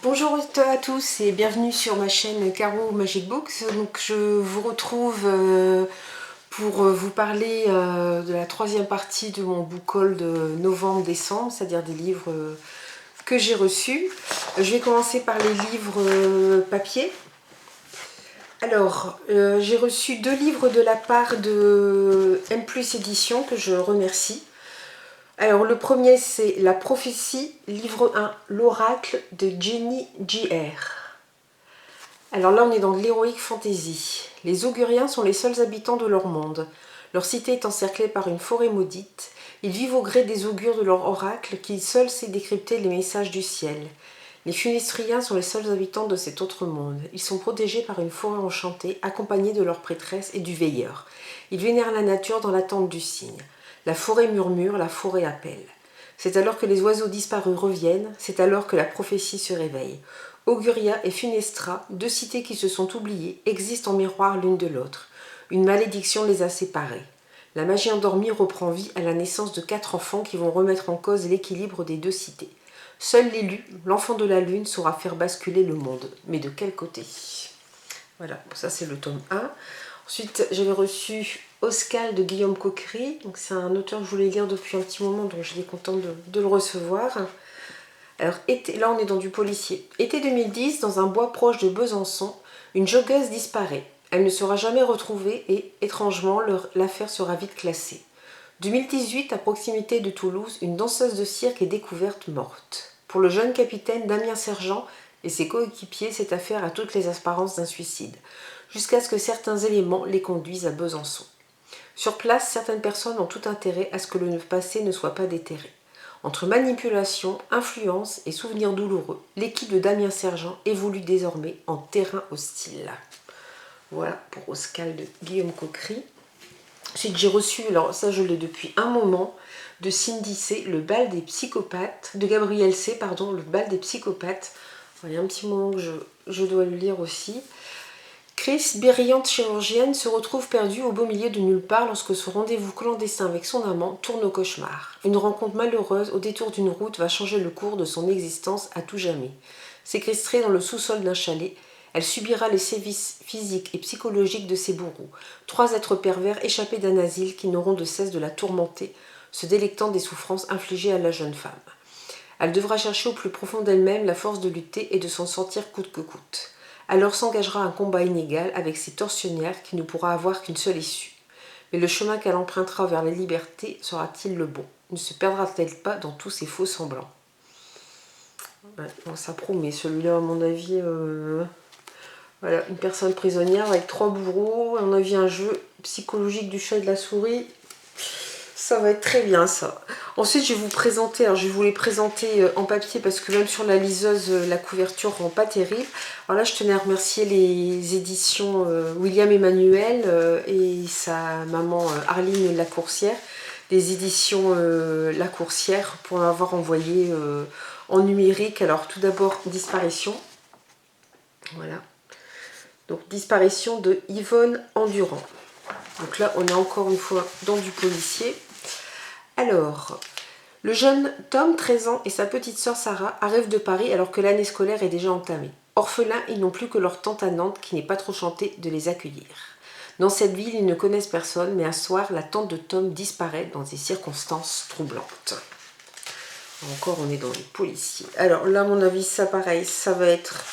Bonjour à tous et bienvenue sur ma chaîne Caro Magic Books. Donc je vous retrouve pour vous parler de la troisième partie de mon book haul de novembre-décembre, c'est-à-dire des livres que j'ai reçus. Je vais commencer par les livres papier. Alors, j'ai reçu 2 livres de la part de M+ Édition que je remercie. Alors, le premier, c'est La prophétie, livre 1, l'oracle de Jenny J.R. Alors là, on est dans de l'héroïque fantasy. Les Auguriens sont les seuls habitants de leur monde. Leur cité est encerclée par une forêt maudite. Ils vivent au gré des augures de leur oracle qui seul sait décrypter les messages du ciel. Les Funestriens sont les seuls habitants de cet autre monde. Ils sont protégés par une forêt enchantée, accompagnés de leur prêtresse et du veilleur. Ils vénèrent la nature dans l'attente du signe. La forêt murmure, la forêt appelle. C'est alors que les oiseaux disparus reviennent, c'est alors que la prophétie se réveille. Auguria et Funestra, 2 cités qui se sont oubliées, existent en miroir l'une de l'autre. Une malédiction les a séparées. La magie endormie reprend vie à la naissance de 4 enfants qui vont remettre en cause l'équilibre des 2 cités. Seul l'élu, l'enfant de la lune, saura faire basculer le monde. Mais de quel côté? Voilà, ça c'est le tome 1. Ensuite, j'avais reçu Oscal de Guillaume Coquery. C'est un auteur que je voulais lire depuis un petit moment, donc je suis contente de le recevoir. Alors, là on est dans du policier. Été 2010, dans un bois proche de Besançon, une joggeuse disparaît. Elle ne sera jamais retrouvée et, étrangement, l'affaire sera vite classée. 2018, à proximité de Toulouse, une danseuse de cirque est découverte morte. Pour le jeune capitaine Damien Sergent et ses coéquipiers, cette affaire a toutes les apparences d'un suicide, jusqu'à ce que certains éléments les conduisent à Besançon. Sur place, certaines personnes ont tout intérêt à ce que le passé ne soit pas déterré. Entre manipulation, influence et souvenirs douloureux, l'équipe de Damien Sergent évolue désormais en terrain hostile. Voilà pour Oscal de Guillaume Coquery. Ensuite, j'ai reçu, alors ça je l'ai depuis un moment, de Cindy C, Le bal des psychopathes, de Gabriel C, pardon, Le bal des psychopathes. Il y a un petit moment que je dois le lire aussi. Chris, brillante chirurgienne, se retrouve perdue au beau milieu de nulle part lorsque son rendez-vous clandestin avec son amant tourne au cauchemar. Une rencontre malheureuse au détour d'une route va changer le cours de son existence à tout jamais. Séquestrée dans le sous-sol d'un chalet, elle subira les sévices physiques et psychologiques de ses bourreaux, 3 êtres pervers échappés d'un asile qui n'auront de cesse de la tourmenter, se délectant des souffrances infligées à la jeune femme. Elle devra chercher au plus profond d'elle-même la force de lutter et de s'en sortir coûte que coûte. Alors s'engagera un combat inégal avec ces tortionnaires qui ne pourra avoir qu'une seule issue. Mais le chemin qu'elle empruntera vers la liberté sera-t-il le bon? Ne se perdra-t-elle pas dans tous ces faux semblants? Ouais, bon, ça promet, celui-là à mon avis... Voilà, une personne prisonnière avec 3 bourreaux. À mon avis, un jeu psychologique du chat et de la souris. Ça va être très bien, ça. Ensuite, je vais vous présenter, alors je vais vous les présenter en papier parce que même sur la liseuse, la couverture rend pas terrible. Alors là, je tenais à remercier les éditions William Emmanuel et sa maman Arline Lacourcière, des éditions Lacourcière, pour m'avoir envoyé en numérique. Alors tout d'abord, Disparition. Voilà. Donc, Disparition de Yvonne Endurant. Donc là, on est encore une fois dans du policier. Alors, le jeune Tom, 13 ans, et sa petite sœur Sarah arrivent de Paris alors que l'année scolaire est déjà entamée. Orphelins, ils n'ont plus que leur tante à Nantes qui n'est pas trop chantée de les accueillir. Dans cette ville, ils ne connaissent personne, mais un soir, la tante de Tom disparaît dans des circonstances troublantes. Encore, on est dans les policiers. Alors là, à mon avis, ça pareil, ça va être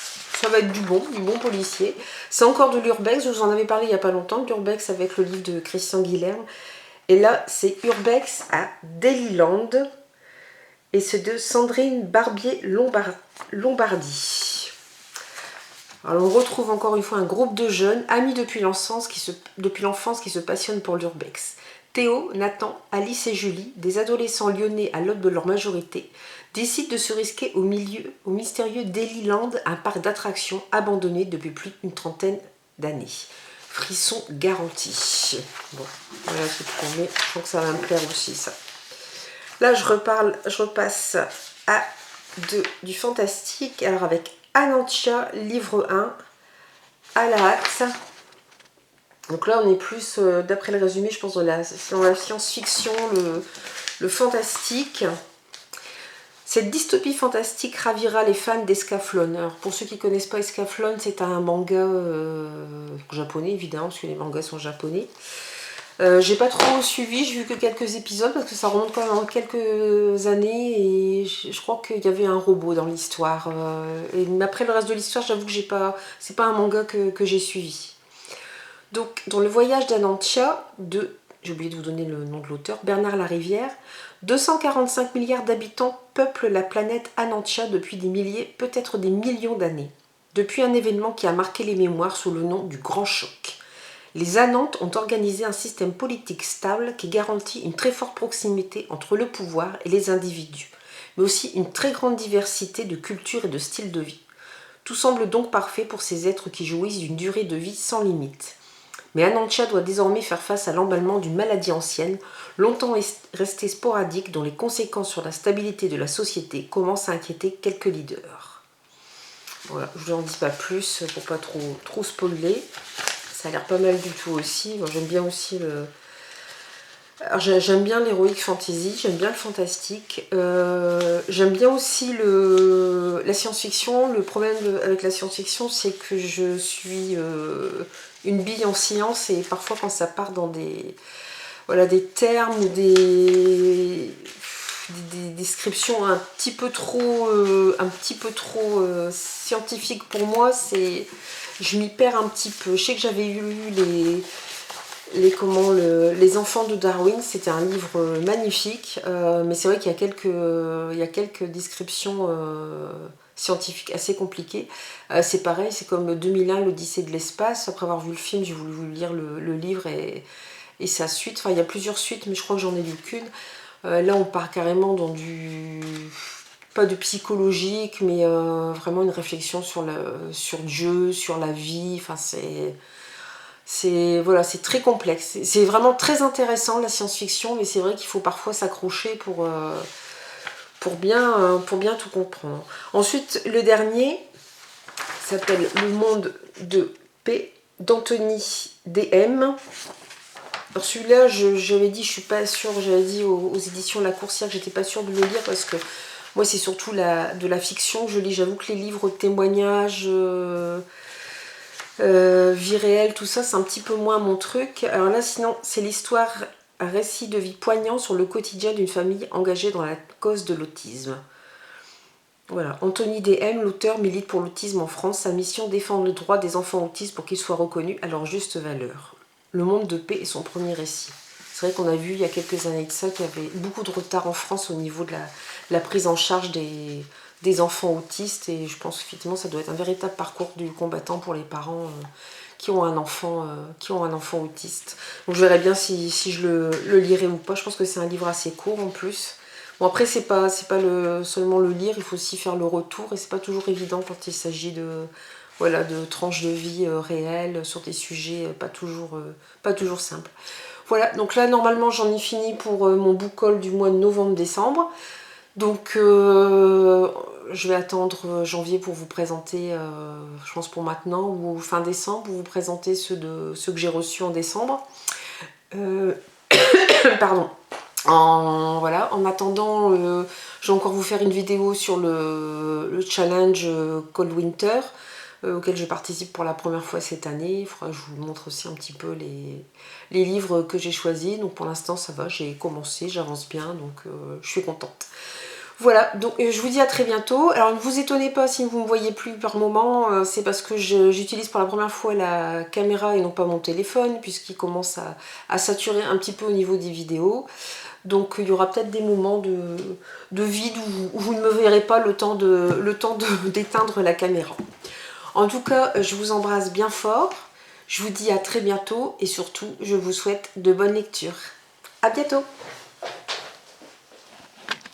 du bon policier. C'est encore de l'urbex, je vous en avais parlé il n'y a pas longtemps, l'urbex avec le livre de Christian Guilherme. Et là, c'est urbex à Dailyland. Et c'est de Sandrine Barbier-Lombardi. Alors on retrouve encore une fois un groupe de jeunes, amis depuis l'enfance qui se passionnent pour l'urbex. Théo, Nathan, Alice et Julie, des adolescents lyonnais à l'aube de leur majorité, décident de se risquer au mystérieux Dailyland, un parc d'attractions abandonné depuis plus d'une trentaine d'années. Frisson garanti. Bon, voilà ce qu'on met. Je pense que ça va me plaire aussi, ça. Là, je repasse à du fantastique. Alors, avec Anantia, livre 1, à la hâte. Donc là, on est plus, d'après le résumé, je pense, dans la science-fiction, le fantastique. Cette dystopie fantastique ravira les fans d'Escaflowne. Alors, pour ceux qui ne connaissent pas Escaflowne, c'est un manga japonais, évidemment, parce que les mangas sont japonais. J'ai pas trop suivi, j'ai vu que quelques épisodes, parce que ça remonte quand même en quelques années, et je crois qu'il y avait un robot dans l'histoire. Mais après le reste de l'histoire, j'avoue que c'est pas un manga que j'ai suivi. Donc, dans Le Voyage d'Anantia, j'ai oublié de vous donner le nom de l'auteur, Bernard Larivière, 245 milliards d'habitants peuplent la planète Anantia depuis des milliers, peut-être des millions d'années. Depuis un événement qui a marqué les mémoires sous le nom du Grand Choc. Les Anantes ont organisé un système politique stable qui garantit une très forte proximité entre le pouvoir et les individus, mais aussi une très grande diversité de cultures et de styles de vie. Tout semble donc parfait pour ces êtres qui jouissent d'une durée de vie sans limite. Mais Anantia doit désormais faire face à l'emballement d'une maladie ancienne, longtemps restée sporadique, dont les conséquences sur la stabilité de la société commencent à inquiéter quelques leaders. Voilà, je ne vous en dis pas plus pour pas trop spoiler. Ça a l'air pas mal du tout aussi. Bon, j'aime bien aussi le... Alors, j'aime bien l'heroic fantasy, j'aime bien le fantastique. J'aime bien aussi la science-fiction. Le problème avec la science-fiction, c'est que je suis une bille en science, et parfois quand ça part dans des termes ou des descriptions un petit peu trop scientifiques pour moi, je m'y perds un petit peu. Je sais que j'avais lu les enfants de Darwin, c'était un livre magnifique, mais c'est vrai qu'il y a quelques descriptions scientifiques assez compliquées. C'est pareil, c'est comme 2001, l'Odyssée de l'espace. Après avoir vu le film, j'ai voulu lire le livre et sa suite. Enfin, il y a plusieurs suites, mais je crois que j'en ai lu qu'une. Là, on part carrément dans pas de psychologique, mais vraiment une réflexion sur Dieu, sur la vie. Enfin, c'est très complexe. C'est vraiment très intéressant, la science-fiction, mais c'est vrai qu'il faut parfois s'accrocher pour bien tout comprendre. Ensuite, le dernier s'appelle Le Monde de P d'Anthony DM. Alors celui-là, j'avais dit, je suis pas sûre, j'avais dit aux éditions La Coursière que j'étais pas sûre de le lire, parce que moi c'est surtout de la fiction que je lis. J'avoue que les livres témoignages, vie réelle, tout ça, c'est un petit peu moins mon truc. Alors là, sinon, c'est l'histoire, un récit de vie poignant sur le quotidien d'une famille engagée dans la cause de l'autisme. Voilà, Anthony DM, l'auteur, milite pour l'autisme en France. Sa mission, défendre le droit des enfants autistes pour qu'ils soient reconnus à leur juste valeur. Le Monde de Paix est son premier récit. C'est vrai qu'on a vu il y a quelques années de ça qu'il y avait beaucoup de retard en France au niveau de la prise en charge des enfants autistes, et je pense effectivement que ça doit être un véritable parcours du combattant pour les parents qui ont un enfant autiste. Donc je verrai bien si je le lirai ou pas. Je pense que c'est un livre assez court en plus. Bon, après c'est pas seulement le lire, il faut aussi faire le retour, et c'est pas toujours évident quand il s'agit de tranches de vie réelles sur des sujets pas toujours simples. Voilà, donc là normalement j'en ai fini pour mon book haul du mois de novembre-décembre. Donc je vais attendre janvier pour vous présenter, je pense pour maintenant, ou fin décembre, pour vous présenter ceux que j'ai reçus en décembre. Pardon. En attendant, je vais encore vous faire une vidéo sur le challenge Cold Winter, auquel je participe pour la première fois cette année. Il faudra que je vous montre aussi un petit peu les livres que j'ai choisis. Donc pour l'instant ça va, j'ai commencé, j'avance bien, donc je suis contente. Voilà, donc je vous dis à très bientôt. Alors ne vous étonnez pas si vous ne me voyez plus par moment, c'est parce que j'utilise pour la première fois la caméra et non pas mon téléphone, puisqu'il commence à saturer un petit peu au niveau des vidéos. Donc il y aura peut-être des moments de vide où vous ne me verrez pas le temps d'éteindre la caméra. En tout cas, je vous embrasse bien fort, je vous dis à très bientôt, et surtout, je vous souhaite de bonnes lectures. À bientôt!